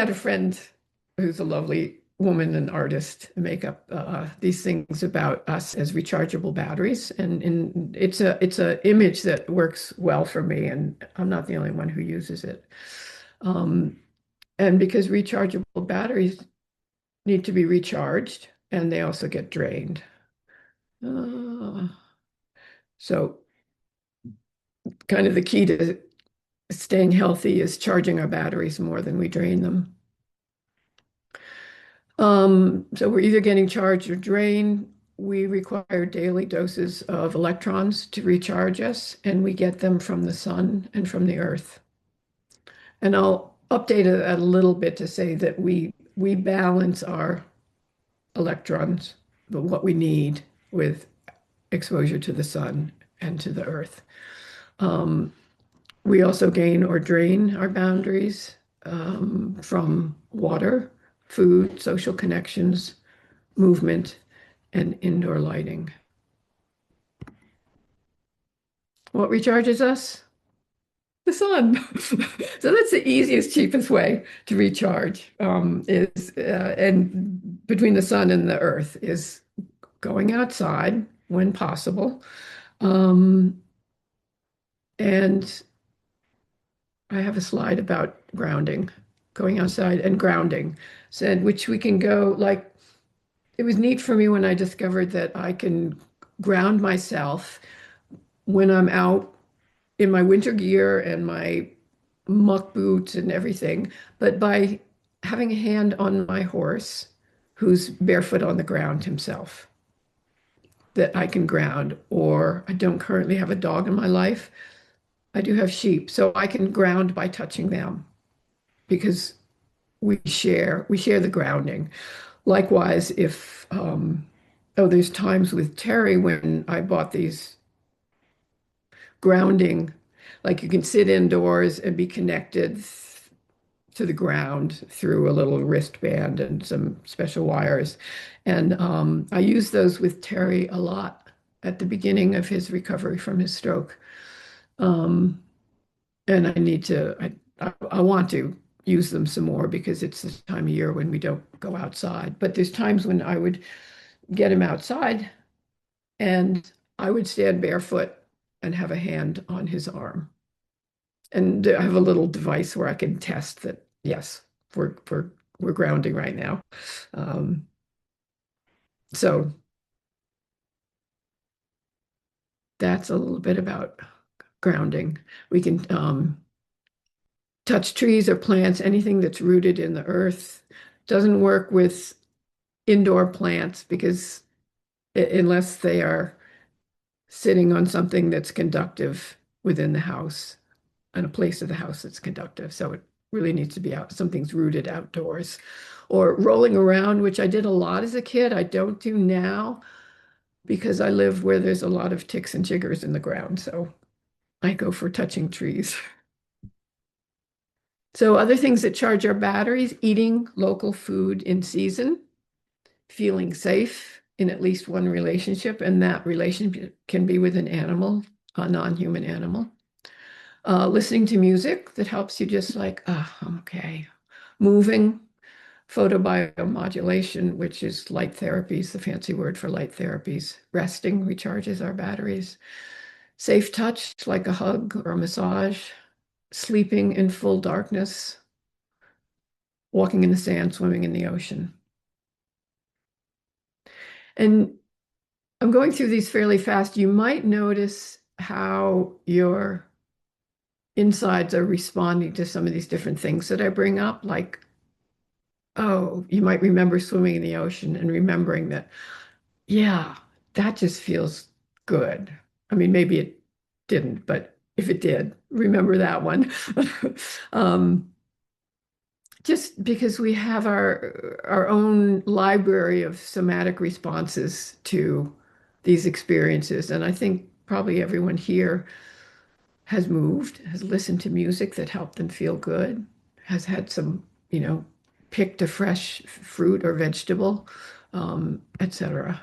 had a friend who's a lovely woman, an artist, make up these things about us as rechargeable batteries, and it's a image that works well for me, and I'm not the only one who uses it. Um, and because rechargeable batteries need to be recharged, and they also get drained. Uh, so, kind of the key to staying healthy is charging our batteries more than we drain them. So we're either getting charged or drained. We require daily doses of electrons to recharge us, and we get them from the sun and from the earth. And I'll update it a little bit to say that we balance our electrons, but what we need with exposure to the sun and to the earth. Um, we also gain or drain our boundaries from water, food, social connections, movement, and indoor lighting. What recharges us? The sun. So that's the easiest, cheapest way to recharge and between the sun and the earth is going outside when possible. Um, and I have a slide about grounding, going outside and grounding, said which we can go like it was neat for me when I discovered that I can ground myself when I'm out in my winter gear and my muck boots and everything, but by having a hand on my horse who's barefoot on the ground himself, that I can ground. Or I don't currently have a dog in my life. I do have sheep, so I can ground by touching them because we share the grounding. Likewise, if there's times with Terry when I bought these grounding, like you can sit indoors and be connected to the ground through a little wristband and some special wires. And I use those with Terry a lot at the beginning of his recovery from his stroke. Um, and I want to use them some more because it's this time of year when we don't go outside. But there's times when I would get him outside and I would stand barefoot and have a hand on his arm. And I have a little device where I can test that, yes, we're grounding right now. Um, so that's a little bit about grounding. We can touch trees or plants, anything that's rooted in the earth. Doesn't work with indoor plants because unless they are sitting on something that's conductive within the house, and a place of the house that's conductive. So it really needs to be out, something's rooted outdoors. Or rolling around, which I did a lot as a kid. I don't do now because I live where there's a lot of ticks and chiggers in the ground. So I go for touching trees. So other things that charge our batteries, eating local food in season, feeling safe in at least one relationship, and that relationship can be with an animal, a non-human animal. Listening to music that helps you just like, I'm okay. Moving, photobiomodulation, which is light therapies, the fancy word for light therapies. Resting recharges our batteries. Safe touch, like a hug or a massage. Sleeping in full darkness. Walking in the sand, swimming in the ocean. And I'm going through these fairly fast. You might notice how your insides are responding to some of these different things that I bring up, like, oh, you might remember swimming in the ocean and remembering that, yeah, that just feels good. I mean, maybe it didn't, but if it did, remember that one. um, just because we have our own library of somatic responses to these experiences. And I think probably everyone here has moved, has listened to music that helped them feel good, has had some, picked a fresh fruit or vegetable, etc.